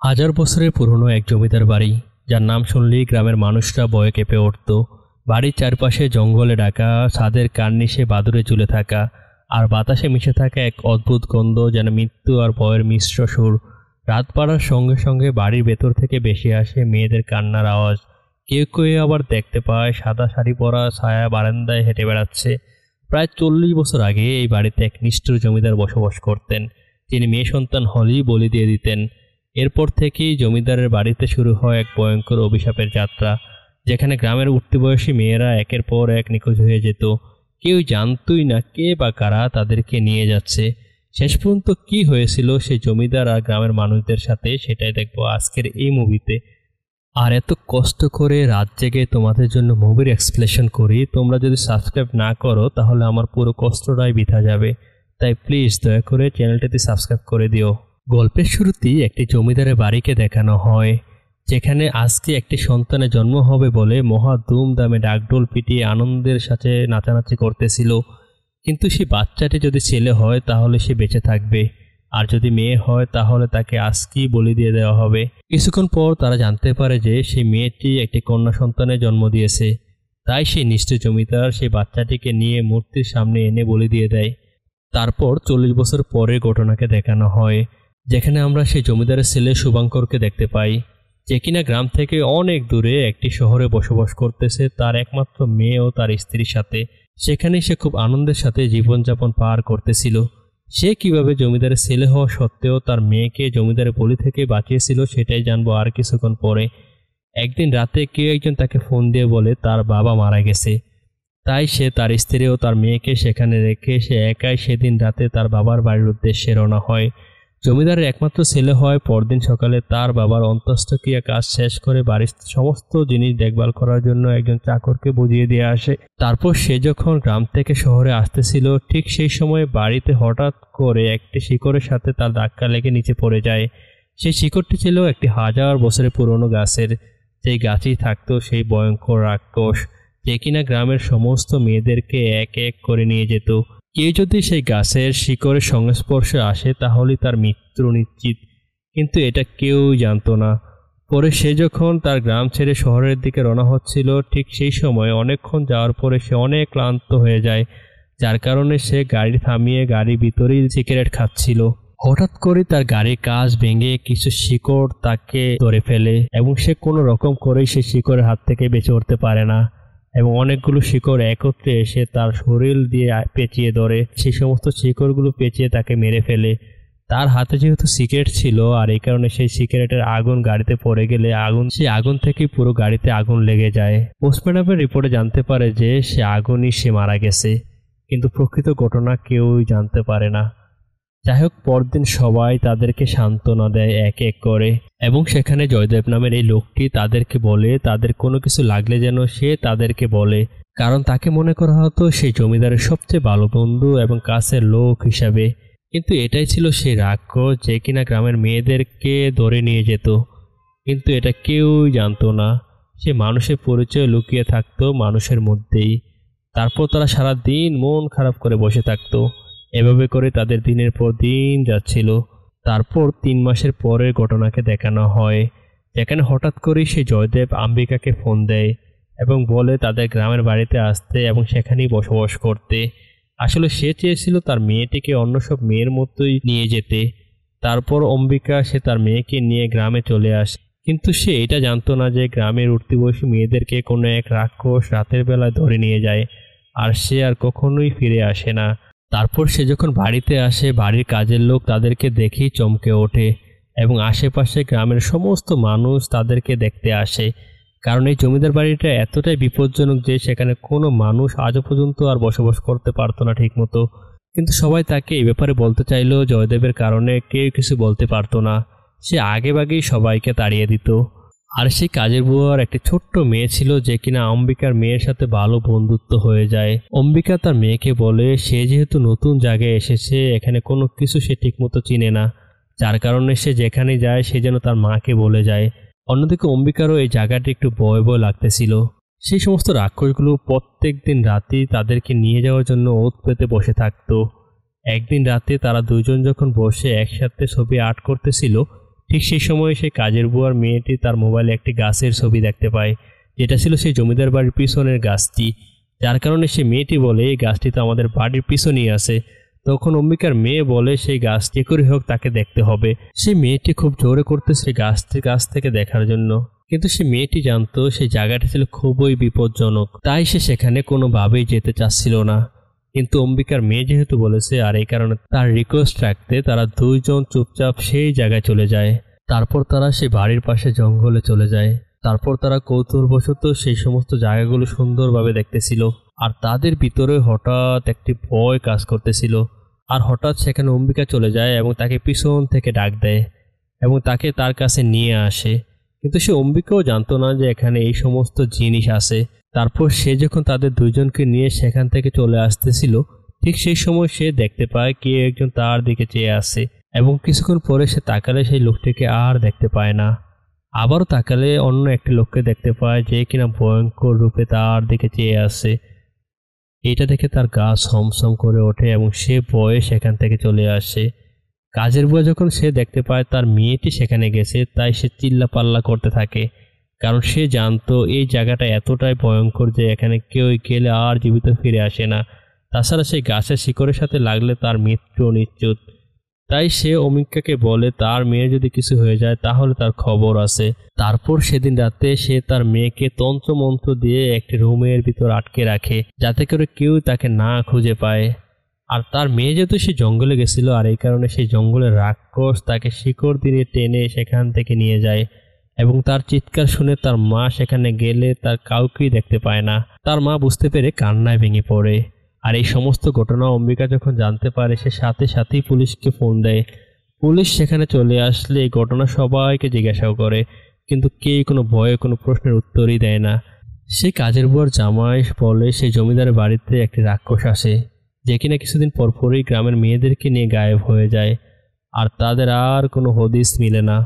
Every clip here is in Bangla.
হাজার বছরের পুরনো এক জমিদার বাড়ি, যার নাম শুনলেই গ্রামের মানুষরা ভয়ে কেঁপে উঠত। বাড়ির চারপাশে জঙ্গলে ঢাকা, ছাদের কার্নিশে বাদুড়ে ঝুলে থাকা, আর বাতাসে মিশে থাকা এক অদ্ভুত গন্ধ, যেন মৃত্যু আর ভয়ের মিশ্র সুর। রাত বাড়ার সঙ্গে সঙ্গে বাড়ির ভেতর থেকে ভেসে আসে মেয়েদের কান্নার আওয়াজ। কেউ কেউ আবার দেখতে পায় সাদা শাড়ি পরা ছায়া বারান্দায় হেঁটে বেড়াচ্ছে। প্রায় 40 বছর আগে এই বাড়িতে এক নিষ্ঠুর জমিদার বসবাস করতেন। তিনি মেয়ে সন্তান হলেই বলি দিয়ে দিতেন। এরপর থেকেই জমিদারের বাড়িতে শুরু হয় এক ভয়ঙ্কর অভিশাপের যাত্রা, যেখানে গ্রামের উঠতি বয়সী মেয়েরা একের পর এক নিখোঁজ হয়ে যেত। কেউ জানতই না কে বা কারা তাদেরকে নিয়ে যাচ্ছে। শেষ পর্যন্ত কি হয়েছিল সেই জমিদার আর গ্রামের মানুষদের সাথে, সেটাই দেখবো আজকের এই মুভিতে। আর এত কষ্ট করে রাত জেগে তোমাদের জন্য মুভির এক্সপ্লেনেশন করি, তোমরা যদি সাবস্ক্রাইব না করো তাহলে আমার পুরো কষ্টটাই বৃথা যাবে। তাই প্লিজ দয়া করে চ্যানেলটাতে সাবস্ক্রাইব করে দিও। গল্পের শুরুতেই একটি জমিদারের বাড়িকে দেখানো হয়, যেখানে আজকে একটি সন্তানের জন্ম হবে বলে মহা ধুমধামে ডাকডোল পিটিয়ে আনন্দের সাথে নাচানাচি করতেছিল। কিন্তু সেই বাচ্চাটি যদি ছেলে হয় তাহলে সে বেঁচে থাকবে, আর যদি মেয়ে হয় তাহলে তাকে আজকেই বলি দিয়ে দেওয়া হবে। কিছুক্ষণ পর তারা জানতে পারে যে সেই মেয়েটি একটি কন্যা সন্তানের জন্ম দিয়েছে। তাই সেই নিষ্ঠুর জমিদার সেই বাচ্চাটিকে নিয়ে মূর্তির সামনে এনে বলি দিয়ে দেয়। তারপর 40 বছর পরের ঘটনাকে দেখানো হয়, যেখানে আমরা সেই জমিদারের ছেলে শুভঙ্করকে দেখতে পাই, যে কিনা গ্রাম থেকে অনেক দূরে একটি শহরে বসবাস করতেছে তার একমাত্র মেয়ে ও তার স্ত্রীর সাথে। সেখানে সে খুব আনন্দের সাথে জীবনযাপন পার করতেছিল। সে কিভাবে জমিদারের ছেলে হওয়া সত্ত্বেও তার মেয়েকে জমিদারের বলি থেকে বাঁচিয়েছিল সেটাই জানবো আর কিছুক্ষণ পরে। একদিন রাতে কেউ একজন তাকে ফোন দিয়ে বলে তার বাবা মারা গেছে। তাই সে তার স্ত্রী ও তার মেয়েকে সেখানে রেখে সে একাই সেদিন রাতে তার বাবার বাড়ির উদ্দেশ্যে রওনা হয়। জমিদারের একমাত্র ছেলে হয় পরদিন সকালে তার বাবার অন্ত্যেষ্টিক্রিয়া কাজ শেষ করে বাড়ির সমস্ত জিনিস দেখভাল করার জন্য একজন চাকরকে বুঝিয়ে দিয়ে আসে। তারপর সে যখন গ্রাম থেকে শহরে আসতেছিল, ঠিক সেই সময় বাড়িতে হঠাৎ করে একটি শিকড়ের সাথে তার ধাক্কা লেগে নিচে পড়ে যায়। সেই শিকড়টি ছিল একটি 1000 বছরের পুরনো গাছের, যেই গাছেই থাকতো সেই ভয়ঙ্কর রাক্ষস, যে কিনা গ্রামের সমস্ত মেয়েদেরকে এক এক করে নিয়ে যেত। কেউ যদি সেই গাছের শিকড়ের সংস্পর্শে আসে তাহলে তার মৃত্যু নিশ্চিত, কিন্তু এটা কেউ জানতো না। পরে সে যখন তার গ্রাম ছেড়ে শহরের দিকে রওনা হচ্ছিল, ঠিক সেই সময় অনেকক্ষণ যাওয়ার পরে সে অনেক ক্লান্ত হয়ে যায়, যার কারণে সে গাড়ি থামিয়ে গাড়ির ভিতরেই সিগারেট খাচ্ছিল। হঠাৎ করে তার গাড়ির কাঁচ ভেঙে কিছু শিকড় তাকে ধরে ফেলে এবং সে কোনো রকম করেই সেই শিকড়ের হাত থেকে বেঁচে উঠতে পারে না, এবং অনেকগুলো শিকড় একত্রে এসে তার শরীর দিয়ে পেঁচিয়ে ধরে। সেই সমস্ত শিকড়গুলো পেঁচিয়ে তাকে মেরে ফেলে। তার হাতে যেহেতু সিগারেট ছিল, আর এই কারণে সেই সিগারেটের আগুন গাড়িতে পড়ে গেলে সেই আগুন থেকেই পুরো গাড়িতে আগুন লেগে যায়। পোস্টমর্টমের রিপোর্টে জানতে পারে যে সে আগুনই সে মারা গেছে, কিন্তু প্রকৃত ঘটনা কেউই জানতে পারে না। যাই হোক, পরদিন সবাই তাদেরকে সান্ত্বনা দেয় এক এক করে, এবং সেখানে জয়দেব নামের এই লোকটি তাদেরকে বলে তাদের কোনো কিছু লাগলে যেন সে তাদেরকে বলে, কারণ তাকে মনে করা হতো সেই জমিদারের সবচেয়ে ভালো বন্ধু এবং কাছের লোক হিসাবে। কিন্তু এটাই ছিল সেই রাক্ষস, যে কিনা গ্রামের মেয়েদেরকে ধরে নিয়ে যেত। কিন্তু এটা কেউই জানতো না, সে মানুষের পরিচয় লুকিয়ে থাকতো মানুষের মধ্যেই। তারপর তারা সারা দিন মন খারাপ করে বসে থাকতো। এভাবে করে তাদের দিনের পর দিন যাচ্ছিল। তারপর 3 মাসের পরের ঘটনাকে দেখানো হয়, যেখানে হঠাৎ করেই সে জয়দেব আম্বিকাকে ফোন দেয় এবং বলে তাদের গ্রামের বাড়িতে আসতে এবং সেখানেই বসবাস করতে। আসলে সে চেয়েছিল তার মেয়েটিকে অন্য সব মেয়ের মতোই নিয়ে যেতে। তারপর অম্বিকা সে তার মেয়েকে নিয়ে গ্রামে চলে আসে, কিন্তু সে এটা জানতো না যে গ্রামের উঠতি বয়সী মেয়েদেরকে কোনো এক রাক্ষস রাতের বেলায় ধরে নিয়ে যায়, আর সে আর কখনোই ফিরে আসে না। তারপর সে যখন বাড়িতে আসে, বাড়ির কাজের লোক তাদেরকে দেখেই চমকে ওঠে, এবং আশেপাশে গ্রামের সমস্ত মানুষ তাদেরকে দেখতে আসে, কারণ এই জমিদার বাড়িটা এতটাই বিপজ্জনক যে সেখানে কোনো মানুষ আজও পর্যন্ত আর বসবাস করতে পারতো না ঠিকমতো। কিন্তু সবাই তাকে এই ব্যাপারে বলতে চাইলেও জয়দেবের কারণে কেউ কিছু বলতে পারতো না। সে আগেভাগেই সবাইকে তাড়িয়ে দিত। আর সেই কাজের বুয়ার একটি ছোট্ট মেয়ে ছিল, যে কিনা অম্বিকার মেয়ের সাথে ভালো বন্ধুত্ব হয়ে যায়। অম্বিকা তার মেয়েকে বলে সে যেহেতু নতুন জায়গায় এসেছে, এখানে কোনো কিছু সে ঠিকমতো চিনে না, যার কারণে সে যেখানে যায় সে যেন তার মাকে বলে যায়। অন্যদিকে অম্বিকারও এই জায়গাটি একটু ভয় ভয় লাগতেছিল। সেই সমস্ত রাক্ষসগুলো প্রত্যেক দিন রাতেই তাদেরকে নিয়ে যাওয়ার জন্য ওত পেতে বসে থাকতো। একদিন রাতে তারা দুজন যখন বসে একসাথে ছবি আর্ট করতেছিল, ঠিক সেই সময় সেই কাজের বুয়ার মেয়েটি তার মোবাইলে একটি গাছের ছবি দেখতে পায়, যেটা ছিল সেই জমিদার বাড়ির পিছনের গাছটি। যার কারণে সেই মেয়েটি বলে এই গাছটি তো আমাদের বাড়ির পিছনেই আছে। তখন অম্বিকার মেয়ে বলে সেই গাছ যে করে হোক তাকে দেখতে হবে। সেই মেয়েটি খুব জোরে করতে সেই গাছটির কাছ থেকে দেখার জন্য, কিন্তু সে মেয়েটি জানতো সেই জায়গাটি ছিল খুবই বিপজ্জনক, তাই সে সেখানে কোনোভাবেই যেতে চাচ্ছিল না। কিন্তু অম্বিকার মেয়ে যেহেতু বলেছে, আর এই কারণে তার রিকোয়েস্ট রাখতে তারা দুইজন চুপচাপ সেই জায়গায় চলে যায়। তারপর তারা সেই বাড়ির পাশে জঙ্গলে চলে যায়। তারপর তারা কৌতূহলবশত সেই সমস্ত জায়গাগুলো সুন্দরভাবে দেখতেছিল, আর তাদের ভিতরে হঠাৎ একটি ভয় কাজ করতেছিল। আর হঠাৎ সেখানে অম্বিকা চলে যায় এবং তাকে পিছন থেকে ডাক দেয় এবং তাকে তার কাছে নিয়ে আসে। কিন্তু সে অম্বিকাও জানতো না যে এখানে এই সমস্ত জিনিস আছে। তারপর সে যখন তাদের দুইজনকে নিয়ে সেখান থেকে চলে আসতেছিল, ঠিক সেই সময় সে দেখতে পায় কে একজন তার দিকে চেয়ে আসে, এবং কিছুক্ষণ পরে সে তাকালে সেই লোকটিকে আর দেখতে পায় না। আবারও তাকালে অন্য একটি লোককে দেখতে পায় যে কিনা ভয়ঙ্কর রূপে তার দিকে চেয়ে আসে। এটা দেখে তার গা ছমছম করে ওঠে এবং সে ভয়ে সেখান থেকে চলে আসে। কাজের বুয়া যখন সে দেখতে পায় তার মেয়েটি সেখানে গেছে, তাই সে চিল্লাপাল্লা করতে থাকে, কারণ সে জানতো এই জায়গাটা এতটাই ভয়ঙ্কর যে এখানে কেউ গেলে আর জীবিত ফিরে আসে না। তাছাড়া সেই গাছের শিকড়ের সাথে লাগলে তার মৃত্যু নিশ্চিত। তাই সে অম্বিকাকে বলে তার মেয়ের যদি কিছু হয়ে যায় তাহলে তার খবর আছে। তারপর সেদিন রাতে সে তার মেয়েকে তন্ত্রমন্ত্র দিয়ে একটি রুমের ভিতর আটকে রাখে, যাতে করে কেউ তাকে না খুঁজে পায়। আর তার মেয়ে যেহেতু সে জঙ্গলে গেছিল, আর এই কারণে সেই জঙ্গলের রাক্ষস তাকে শিকড় দিয়ে টেনে সেখান থেকে নিয়ে যায়, এবং তার চিৎকার শুনে তার মা সেখানে গেলে তার কাউকেই দেখতে পায় না। তার মা বুঝতে পেরে কান্নায় ভেঙে পড়ে। আর এই সমস্ত ঘটনা অম্বিকা যখন জানতে পারে, সে সাথে সাথেই পুলিশকে ফোন দেয়। পুলিশ সেখানে চলে আসলে এই ঘটনা সবাইকে জিজ্ঞাসাও করে, কিন্তু কেউ কোনো ভয়ে কোনো প্রশ্নের উত্তরই দেয় না। সে কাজের বুয়ার জামাই বলে সেই জমিদারের বাড়িতে একটি রাক্ষস আসে, যে কিনা কিছুদিন পরপরই গ্রামের মেয়েদেরকে নিয়ে গায়েব হয়ে যায়, আর তাদের আর কোনো হদিস মিলে না।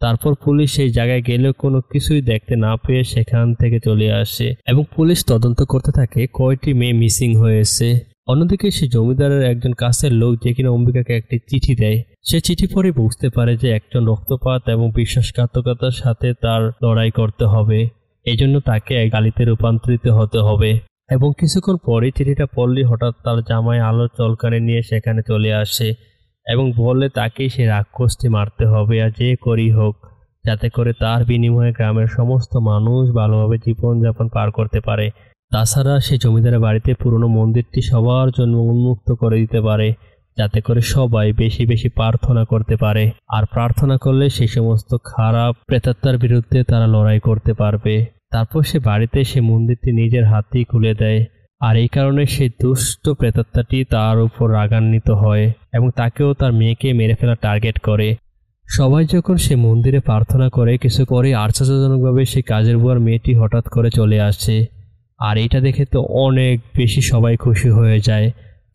তারপর পুলিশ সেই জায়গায় গেলেও কোনো কিছুই দেখতে না পেয়ে সেখান থেকে চলে আসে, এবং পুলিশ তদন্ত করতে থাকে কয়টি মেয়ে মিসিং হয়েছে। অন্যদিকে সেই জমিদারের একজন কাছের লোক যে কিনা অম্বিকাকে একটি চিঠি দেয়, সে চিঠি পড়ে বুঝতে পারে যে একজন রক্তপাত এবং বিশ্বাসঘাতকতার সাথে তার লড়াই করতে হবে, এই জন্য তাকে এক গালিতে রূপান্তরিত হতে হবে। এবং কিছুক্ষণ পরে চিঠিটা পড়লে হঠাৎ তার জামাই আলোর চলকানে নিয়ে সেখানে চলে আসে এবং বলে তাকেই সে রাক্ষসটি মারতে হবে, আর যে করেই হোক, যাতে করে তার বিনিময়ে গ্রামের সমস্ত মানুষ ভালোভাবে জীবনযাপন পার করতে পারে। তাছাড়া সে জমিদারের বাড়িতে পুরনো মন্দিরটি সবার জন্য উন্মুক্ত করে দিতে পারে, যাতে করে সবাই বেশি বেশি প্রার্থনা করতে পারে, আর প্রার্থনা করলে সেই সমস্ত খারাপ প্রেতাত্মার বিরুদ্ধে তারা লড়াই করতে পারবে। তারপর সে বাড়িতে সে মন্দিরটি নিজের হাতেই খুলে দেয়, আর এই কারণে সেই দুষ্ট প্রেতাত্মাটি তার উপর রাগান্বিত হয় এবং তাকেও তার মেয়েকে মেরে ফেলা টার্গেট করে। সবাই যখন সে মন্দিরে প্রার্থনা করে, কিছু পরে আশ্চর্যজনকভাবে সেই কাজের বুয়ার মেয়েটি হঠাৎ করে চলে আসে। আর এটা দেখে তো অনেক বেশি সবাই খুশি হয়ে যায়,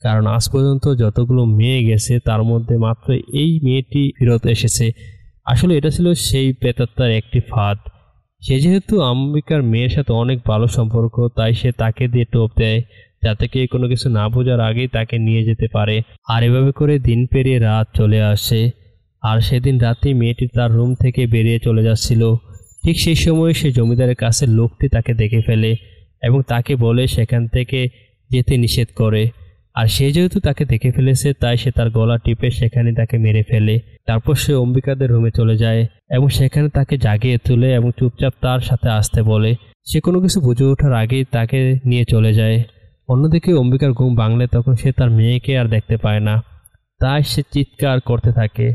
কারণ আজ পর্যন্ত যতগুলো মেয়ে গেছে তার মধ্যে মাত্র এই মেয়েটি ফেরত এসেছে। আসলে এটা ছিল সেই প্রেতাত্মার একটি ফাঁদ। সে যেহেতু অম্বিকার মেয়ের সাথে অনেক ভালো সম্পর্ক, তাই সে তাকে দিয়ে টোপ দেয়, যাতে কেউ কোনো কিছু না বোঝার আগেই তাকে নিয়ে যেতে পারে। আর এভাবে করে দিন পেরিয়ে রাত চলে আসে, আর সেদিন রাতেই মেয়েটি তার রুম থেকে বেরিয়ে চলে যাচ্ছিল। ঠিক সেই সময় সে জমিদারের কাছে লোকটি তাকে দেখে ফেলে এবং তাকে বলে সেখান থেকে যেতে নিষেধ করে। আর সে যেহেতু তাকে দেখে ফেলেছে, তাই সে তার গলা টিপে সেখানে তাকে মেরে ফেলে। তারপর সে অম্বিকাদের রুমে চলে যায় এবং সেখানে তাকে জাগিয়ে তোলে এবং চুপচাপ তার সাথে আসতে বলে। সে কোনো কিছু বুঝে ওঠার আগেই তাকে নিয়ে চলে যায়। অন্যদিকে অম্বিকার ঘুম ভাঙলে তখন সে তার মেয়েকে আর দেখতে পায় না, তাই সে চিৎকার করতে থাকে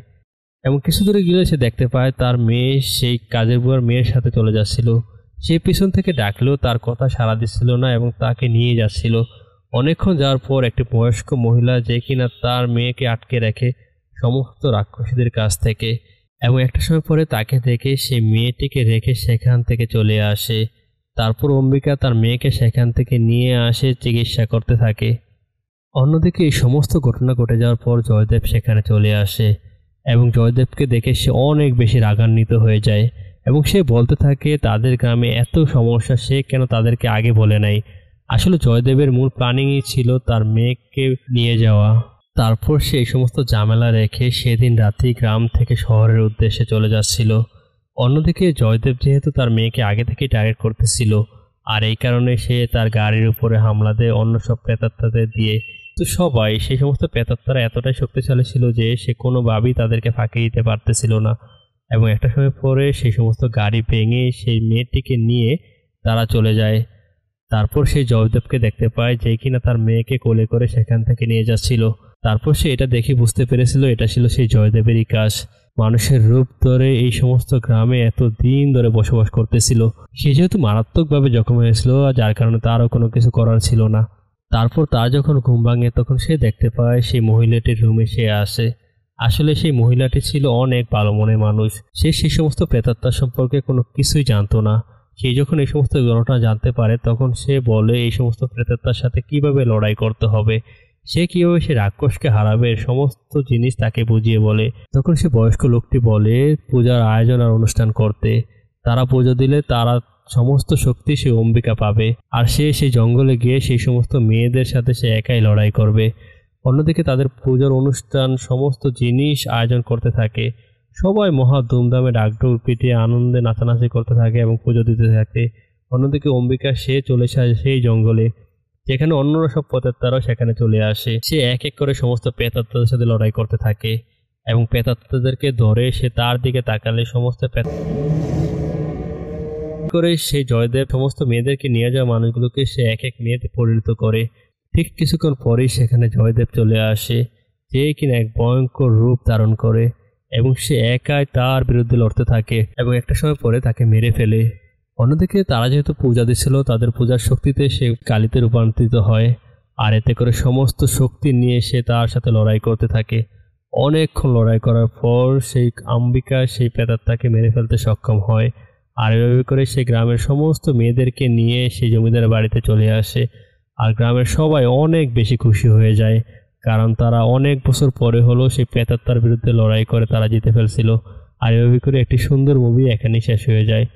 এবং কিছু দূরে গেলে সে দেখতে পায় তার মেয়ে সেই কাজের বুয়ার মেয়ের সাথে চলে যাচ্ছিল। সে পিছন থেকে ডাকলেও তার কথা সাড়া দিচ্ছিল না এবং তাকে নিয়ে যাচ্ছিল। অনেকক্ষণ যাওয়ার পর একটি বয়স্ক মহিলা, যে কিনা তার মেয়েকে আটকে রাখে সমস্ত রাক্ষসীদের কাছ থেকে, এবং একটা সময় পরে তাকে দেখে সে মেয়েটিকে রেখে সেখান থেকে চলে আসে। তারপর অম্বিকা তার মেয়েকে সেখান থেকে নিয়ে আসে চিকিৎসা করতে থাকে। অন্যদিকে এই সমস্ত ঘটনা ঘটে যাওয়ার পর জয়দেব সেখানে চলে আসে এবং জয়দেবকে দেখে সে অনেক বেশি রাগান্বিত হয়ে যায় এবং সে বলতে থাকে তাদের গ্রামে এত সমস্যা, সে কেন তাদেরকে আগে বলে নাই। আসলে জয়দেবের মূল প্ল্যানিংই ছিল তার মেয়েকে নিয়ে যাওয়া, তারপর সে এই সমস্ত ঝামেলা রেখে সেদিন রাতেই গ্রাম থেকে শহরের উদ্দেশ্যে চলে যাচ্ছিল। অন্যদিকে জয়দেব যেহেতু তার মেয়েকে আগে থেকেই টার্গেট করতেছিল, আর এই কারণে সে তার গাড়ির উপরে হামলা দেয় অন্য সব প্রেতাত্মাদের দিয়ে। তো সবাই সেই সমস্ত প্রেতাত্মারা এতটাই শক্তিশালী ছিল যে সে কোনোভাবেই তাদেরকে ফাঁকি দিতে পারতেছিল না। এবং একটা সময় পরে সেই সমস্ত গাড়ি ভেঙে সেই মেয়েটিকে নিয়ে তারা চলে যায়। তারপর সে জয়দেবকে দেখতে পায় যে কিনা তার মেয়েকে কোলে করে সেখান থেকে নিয়ে যাচ্ছিল। তারপর সে এটা দেখে বুঝতে পেরেছিল এটা ছিল সেই জয়দেবেরই কাজ। মানুষের রূপ ধরে এই সমস্ত গ্রামে এত দিন ধরে বসবাস করতেছিল। সে যেহেতু মারাত্মকভাবে জখম হয়েছিল, যার কারণে তারও কোনো কিছু করার ছিল না। তারপর তার যখন ঘুম ভাঙে তখন সে দেখতে পায় সেই মহিলাটির রুমে সে আসে। আসলে সেই মহিলাটি ছিল অনেক ভালো মনের মানুষ। সে সেই সমস্ত প্রেতাত্মা সম্পর্কে কোনো কিছুই জানতো না। সে যখন এই সমস্ত ঘটনা জানতে পারে তখন সে বলে এই সমস্ত প্রেতাত্মার সাথে কিভাবে লড়াই করতে হবে, সে কীভাবে সে রাক্ষসকে হারাবে, সমস্ত জিনিস তাকে বুঝিয়ে বলে। তখন সে বয়স্ক লোকটি বলে পূজার আয়োজন আর অনুষ্ঠান করতে। তারা পুজো দিলে তারা সমস্ত শক্তি সে অম্বিকা পাবে, আর সে সেই জঙ্গলে গিয়ে সেই সমস্ত মেয়েদের সাথে সে একাই লড়াই করবে। অন্যদিকে তাদের পূজার অনুষ্ঠান সমস্ত জিনিস আয়োজন করতে থাকে। সবাই মহা ধুমধামে ডাকডোল পিটিয়ে আনন্দে নাচানাচি করতে থাকে এবং পুজো দিতে থাকে। অন্যদিকে অম্বিকা সে চলে আসে সেই জঙ্গলে, যেখানে অন্যরা সব প্রেতাত্মারাও সেখানে চলে আসে। সে এক এক করে সমস্ত প্রেতাত্মাদের সাথে লড়াই করতে থাকে এবং প্রেতাত্মাদেরকে ধরে সে তার দিকে তাকালে সমস্ত করে সেই জয়দেব সমস্ত মেয়েদেরকে নিয়ে যাওয়া মানুষগুলোকে সে এক এক মেয়েতে পরিণত করে। ঠিক কিছুক্ষণ পরেই সেখানে জয়দেব চলে আসে, যে কিনা এক ভয়ঙ্কর রূপ ধারণ করে এবং সে একাই তার বিরুদ্ধে লড়তে থাকে এবং একটা সময় পরে তাকে মেরে ফেলে। অন্যদিকে তারা যেহেতু পূজা দিচ্ছিল, তাদের পূজার শক্তিতে সে কালিতে রূপান্তরিত হয়, আর এতে করে সমস্ত শক্তি নিয়ে সে তার সাথে লড়াই করতে থাকে। অনেকক্ষণ লড়াই করার পর সেই অম্বিকা সেই প্রেতাত্মাকে মেরে ফেলতে সক্ষম হয়। আর এভাবে করে সে গ্রামের সমস্ত মেয়েদেরকে নিয়ে সেই জমিদার বাড়িতে চলে আসে। আর গ্রামের সবাই অনেক বেশি খুশি হয়ে যায়, কারণ তারা অনেক বছর পরে হলো সেই প্রেতাত্মার বিরুদ্ধে লড়াই করে তারা জিতে ফেলছিল। আর এভাবে করে একটি সুন্দর মুভি এখানেই শেষ হয়ে যায়।